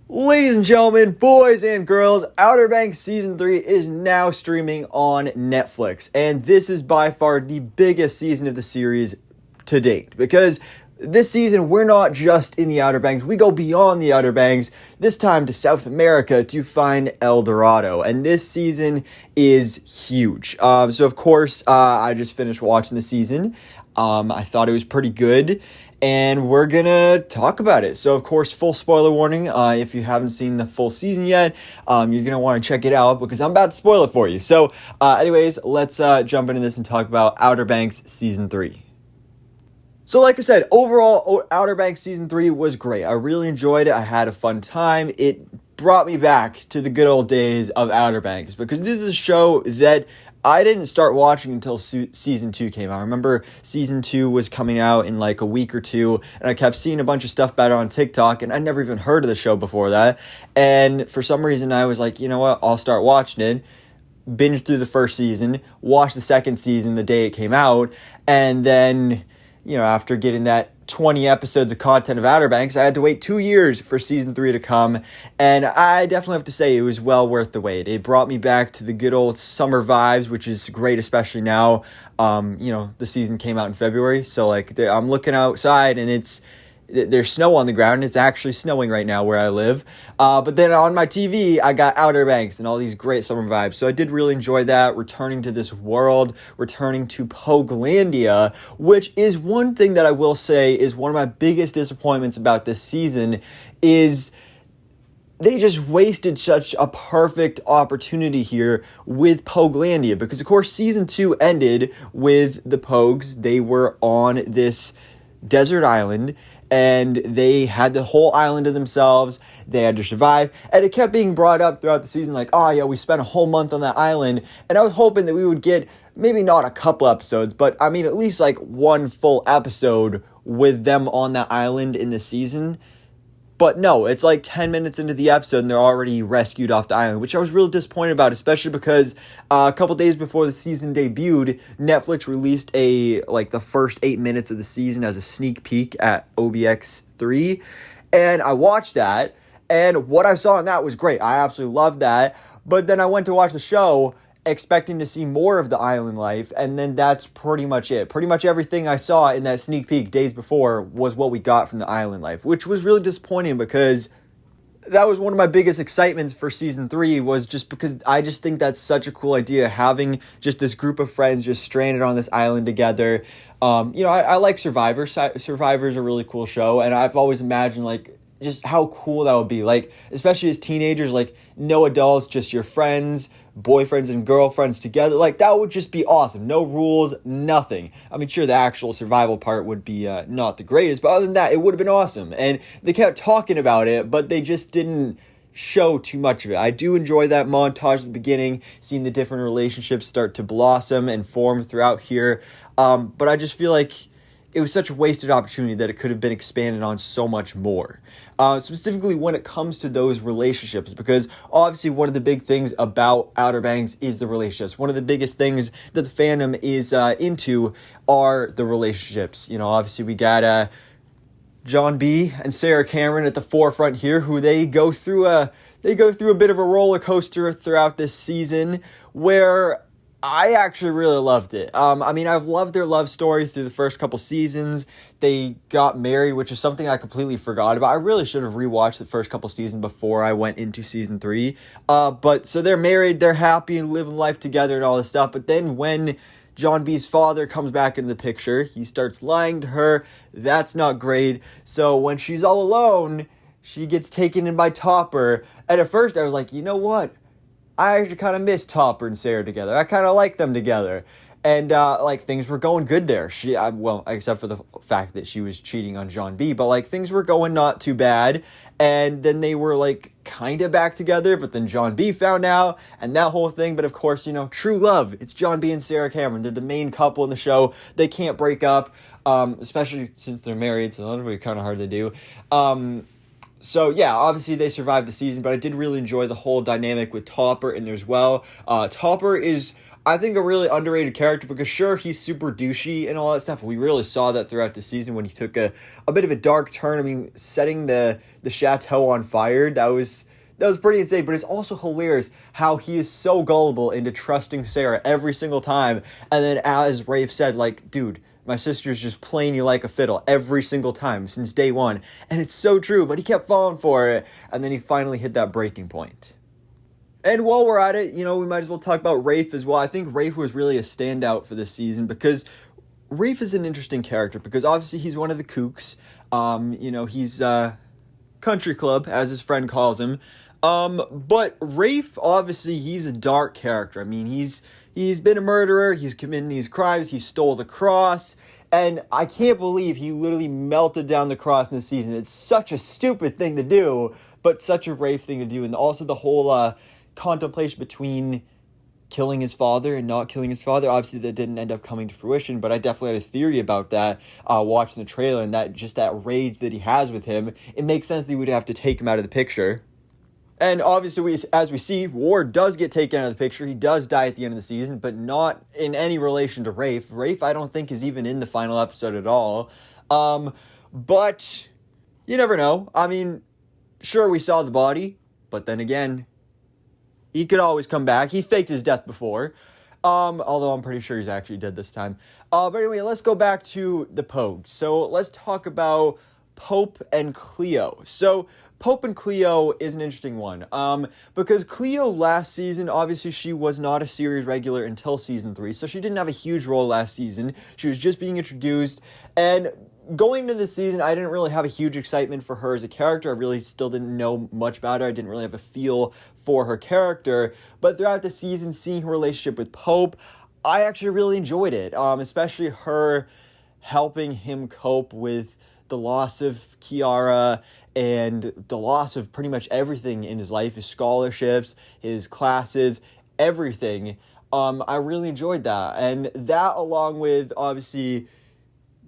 Ladies and gentlemen, boys and girls, Outer Banks Season 3 is now streaming on Netflix, and this is by far the biggest season of the series to date, because this season we're not just in the Outer Banks, we go beyond the Outer Banks, this time to South America to find El Dorado, and this season is huge. So of course, I just finished watching the season. I thought it was pretty good, and we're gonna talk about it. So of course, full spoiler warning, if you haven't seen the full season yet, you're gonna want to check it out because I'm about to spoil it for you. So anyways, let's jump into this and talk about Outer Banks Season 3. So like I said, overall, Outer Banks Season 3 was great. I really enjoyed it. I had a fun time. It brought me back to the good old days of Outer Banks because this is a show that I didn't start watching until Season 2 came out. I remember Season 2 was coming out in like a week or two, and I kept seeing a bunch of stuff about it on TikTok, and I never even heard of the show before that. And for some reason, I was like, you know what, I'll start watching it. Binge through the first season, watch the second season the day it came out, and then, you know, after getting that 20 episodes of content of Outer Banks, I had to wait 2 years for Season 3 to come, and I definitely have to say it was well worth the wait. It brought me back to the good old summer vibes, which is great, especially now. The season came out in February, so like I'm looking outside and there's snow on the ground. It's actually snowing right now where I live. But then on my TV, I got Outer Banks and all these great summer vibes. So I did really enjoy that, returning to this world, returning to Pogelandia, which is one thing that I will say is one of my biggest disappointments about this season is they just wasted such a perfect opportunity here with Pogelandia. Because, of course, Season 2 ended with the Pogues. They were on this desert island, and they had the whole island to themselves. They had to survive. And it kept being brought up throughout the season like, oh, yeah, we spent a whole month on that island. And I was hoping that we would get maybe not a couple episodes, but I mean, at least like one full episode with them on that island in the season. But no, it's like 10 minutes into the episode and they're already rescued off the island, which I was really disappointed about, especially because a couple days before the season debuted, Netflix released the first 8 minutes of the season as a sneak peek at OBX3. And I watched that, and what I saw in that was great. I absolutely loved that. But then I went to watch the show expecting to see more of the island life, and then that's pretty much it. Pretty much everything I saw in that sneak peek days before was what we got from the island life, which was really disappointing because that was one of my biggest excitements for Season 3, was just because I just think that's such a cool idea, having just this group of friends just stranded on this island together. I like Survivor. Survivor's a really cool show, and I've always imagined like just how cool that would be, like especially as teenagers, like no adults, just your friends, boyfriends and girlfriends together. Like that would just be awesome. No rules, nothing. I mean, sure, the actual survival part would be not the greatest, but other than that, it would have been awesome. And they kept talking about it, but they just didn't show too much of it. I do enjoy that montage at the beginning, seeing the different relationships start to blossom and form throughout here, but I just feel like it was such a wasted opportunity that it could have been expanded on so much more. Specifically when it comes to those relationships, because obviously one of the big things about Outer Banks is the relationships. One of the biggest things that the fandom is into are the relationships. You know, obviously we got John B and Sarah Cameron at the forefront here, who they go through a bit of a roller coaster throughout this season, where I actually really loved it. I've loved their love story through the first couple seasons. They got married, which is something I completely forgot about. I really should have rewatched the first couple seasons before I went into Season 3. But so they're married, they're happy and living life together and all this stuff. But then when John B's father comes back into the picture, he starts lying to her. That's not great. So when she's all alone, she gets taken in by Topper. And at first I was like, you know what? I actually kind of miss Topper and Sarah together. I kind of like them together. And, things were going good there. Except for the fact that she was cheating on John B. But, things were going not too bad. And then they were, kind of back together. But then John B found out. And that whole thing. But, of course, true love. It's John B and Sarah Cameron. They're the main couple in the show. They can't break up. Especially since they're married. So that'll be kind of hard to do. So, yeah, obviously they survived the season, but I did really enjoy the whole dynamic with Topper in there as well. Topper is I think a really underrated character because sure, he's super douchey and all that stuff. We really saw that throughout the season when he took a bit of a dark turn. I mean, setting the chateau on fire, that was pretty insane, but it's also hilarious how he is so gullible into trusting Sarah every single time. And then as Rafe said, like, dude, my sister's just playing you like a fiddle every single time since day one. And it's so true, but he kept falling for it. And then he finally hit that breaking point. And while we're at it, we might as well talk about Rafe as well. I think Rafe was really a standout for this season because Rafe is an interesting character because obviously he's one of the kooks. He's country club, as his friend calls him. But Rafe, obviously, he's a dark character. I mean, he's been a murderer. He's committed these crimes. He stole the cross. And I can't believe he literally melted down the cross in this season. It's such a stupid thing to do, but such a Rafe thing to do. And also the whole contemplation between killing his father and not killing his father. Obviously, that didn't end up coming to fruition, but I definitely had a theory about that watching the trailer, and that just that rage that he has with him, it makes sense that he would have to take him out of the picture. And obviously, as we see, Ward does get taken out of the picture. He does die at the end of the season, but not in any relation to Rafe. Rafe, I don't think, is even in the final episode at all. But you never know. I mean, sure, we saw the body, but then again, he could always come back. He faked his death before. Although I'm pretty sure he's actually dead this time. But anyway, let's go back to the Pogues. So let's talk about Pope and Cleo. So Pope and Cleo is an interesting one. Because Cleo last season, obviously she was not a series regular until season 3. So she didn't have a huge role last season. She was just being introduced. And going into the season, I didn't really have a huge excitement for her as a character. I really still didn't know much about her. I didn't really have a feel for her character. But throughout the season, seeing her relationship with Pope, I actually really enjoyed it. Especially her helping him cope with the loss of Kiara and the loss of pretty much everything in his life, his scholarships, his classes, everything. I really enjoyed that. And that, along with, obviously,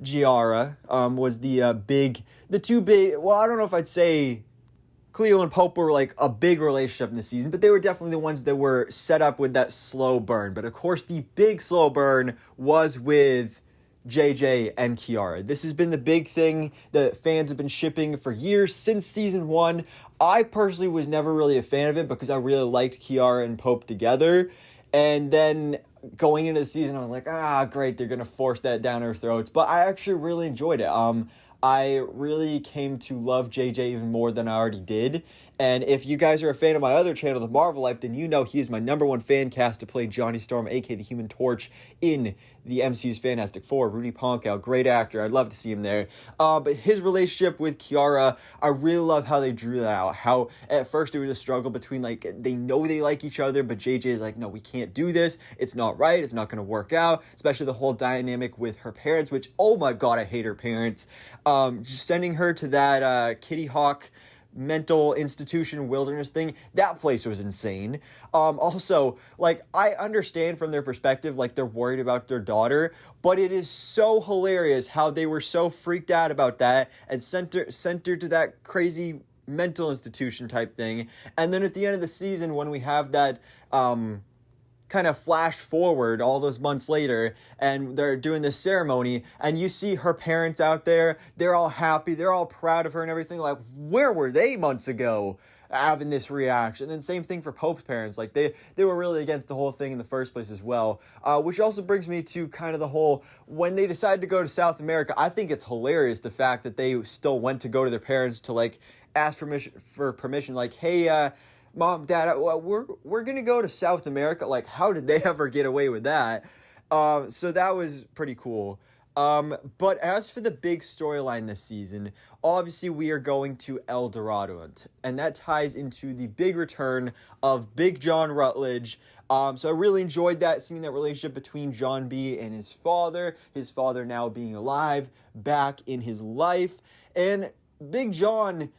Kiara, was the two big, well, I don't know if I'd say Cleo and Pope were like a big relationship in the season, but they were definitely the ones that were set up with that slow burn. But of course, the big slow burn was with JJ and Kiara. This has been the big thing that fans have been shipping for years, since season 1. I personally was never really a fan of it because I really liked Kiara and Pope together. And then going into the season, I was like, great, they're going to force that down our throats. But I actually really enjoyed it. I really came to love JJ even more than I already did. And if you guys are a fan of my other channel, The Marvel Life, then you know he is my number one fan cast to play Johnny Storm, aka the Human Torch, in the MCU's Fantastic Four. Rudy Ponkow, great actor. I'd love to see him there. But his relationship with Kiara, I really love how they drew that out. How at first it was a struggle between, like, they know they like each other, but JJ is like, no, we can't do this. It's not right. It's not going to work out. Especially the whole dynamic with her parents, which, oh my God, I hate her parents. Just sending her to that Kitty Hawk mental institution wilderness thing, that place was insane. Also, like, I understand from their perspective, like, they're worried about their daughter, but it is so hilarious how they were so freaked out about that and sent her to that crazy mental institution type thing. And then at the end of the season, when we have that kind of flash forward all those months later, and they're doing this ceremony, and you see her parents out there, they're all happy, they're all proud of her and everything. Like, where were they months ago having this reaction? And same thing for Pope's parents. Like, they were really against the whole thing in the first place as well. Which also brings me to kind of the whole, when they decided to go to South America, I think it's hilarious the fact that they still went to go to their parents to, like, ask for permission, like, hey, Mom, Dad, we're going to go to South America. Like, how did they ever get away with that? So that was pretty cool. But as for the big storyline this season, obviously we are going to El Dorado, and that ties into the big return of Big John Rutledge. So I really enjoyed that, seeing that relationship between John B. and his father now being alive, back in his life. And Big John,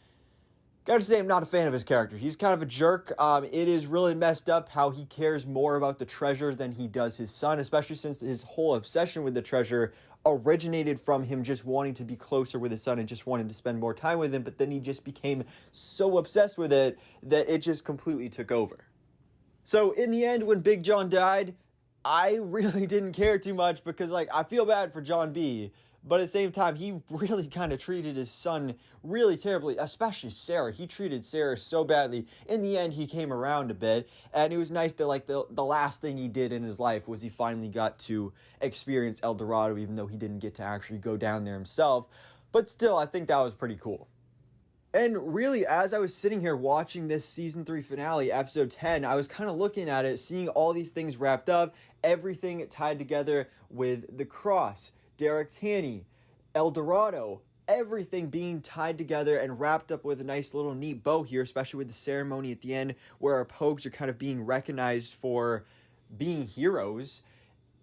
gotta say, I'm not a fan of his character. He's kind of a jerk. It is really messed up how he cares more about the treasure than he does his son, especially since his whole obsession with the treasure originated from him just wanting to be closer with his son and just wanting to spend more time with him, but then he just became so obsessed with it that it just completely took over. So in the end, when Big John died, I really didn't care too much because, like, I feel bad for John B., but at the same time, he really kind of treated his son really terribly, especially Sarah. He treated Sarah so badly. In the end, he came around a bit, and it was nice that, like, the last thing he did in his life was he finally got to experience El Dorado, even though he didn't get to actually go down there himself. But still, I think that was pretty cool. And really, as I was sitting here watching this season 3 finale, episode 10, I was kind of looking at it, seeing all these things wrapped up, everything tied together with the cross, Derek Taney, El Dorado, everything being tied together and wrapped up with a nice little neat bow here, especially with the ceremony at the end where our Pogues are kind of being recognized for being heroes.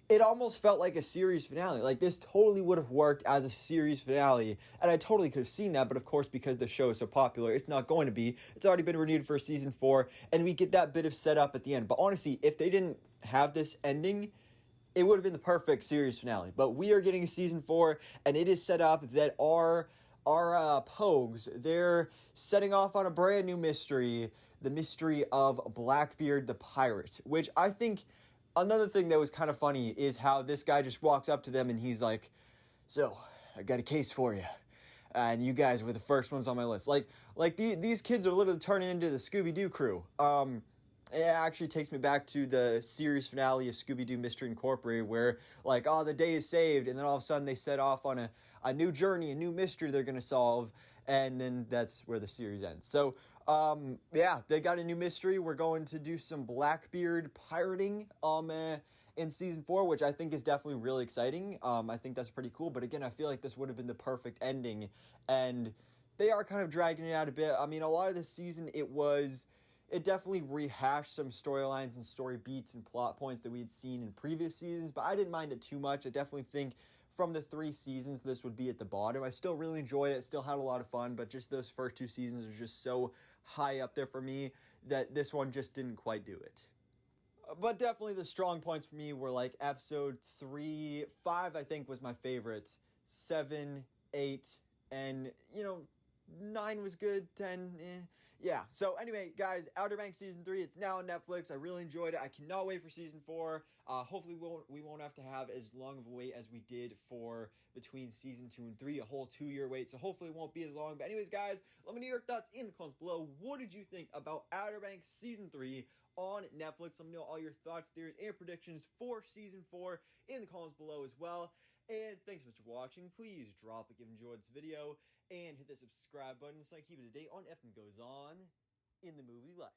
It almost felt like a series finale. Like, this totally would have worked as a series finale, and I totally could have seen that, but of course, because the show is so popular, it's not going to be. It's already been renewed for season 4, and we get that bit of setup at the end. But honestly, if they didn't have this ending, it would have been the perfect series finale. But we are getting a season 4, and it is set up that our Pogues, they're setting off on a brand new mystery, the mystery of Blackbeard the Pirate, which I think... Another thing that was kind of funny is how this guy just walks up to them and he's like, "So, I got a case for you. And you guys were the first ones on my list." These kids are literally turning into the Scooby-Doo crew. It actually takes me back to the series finale of Scooby-Doo Mystery Incorporated where, like, oh, the day is saved, and then all of a sudden they set off on a new journey, a new mystery they're going to solve, and then that's where the series ends. So, yeah, they got a new mystery. We're going to do some Blackbeard pirating in season 4, which I think is definitely really exciting. I think that's pretty cool, but again, I feel like this would have been the perfect ending, and they are kind of dragging it out a bit. I mean, a lot of this season, it definitely rehashed some storylines and story beats and plot points that we had seen in previous seasons, but I didn't mind it too much. I definitely think from the 3 seasons, this would be at the bottom. I still really enjoyed it, still had a lot of fun, but just those first 2 seasons are just so high up there for me that this one just didn't quite do it. But definitely the strong points for me were like episode 3, 5 I think was my favorite, 7, 8, and 9 was good, 10, yeah. So anyway, guys, Outer Banks Season 3, it's now on Netflix. I really enjoyed it. I cannot wait for Season 4. Hopefully we won't have to have as long of a wait as we did for between Season 2 and 3, a whole 2-year wait, so hopefully it won't be as long. But anyways, guys, let me know your thoughts in the comments below. What did you think about Outer Banks Season 3 on Netflix? Let me know all your thoughts, theories, and predictions for Season 4 in the comments below as well. And thanks so much for watching. Please drop a like if you enjoyed this video and hit the subscribe button so I keep it up to date on everything that goes on in the movie life.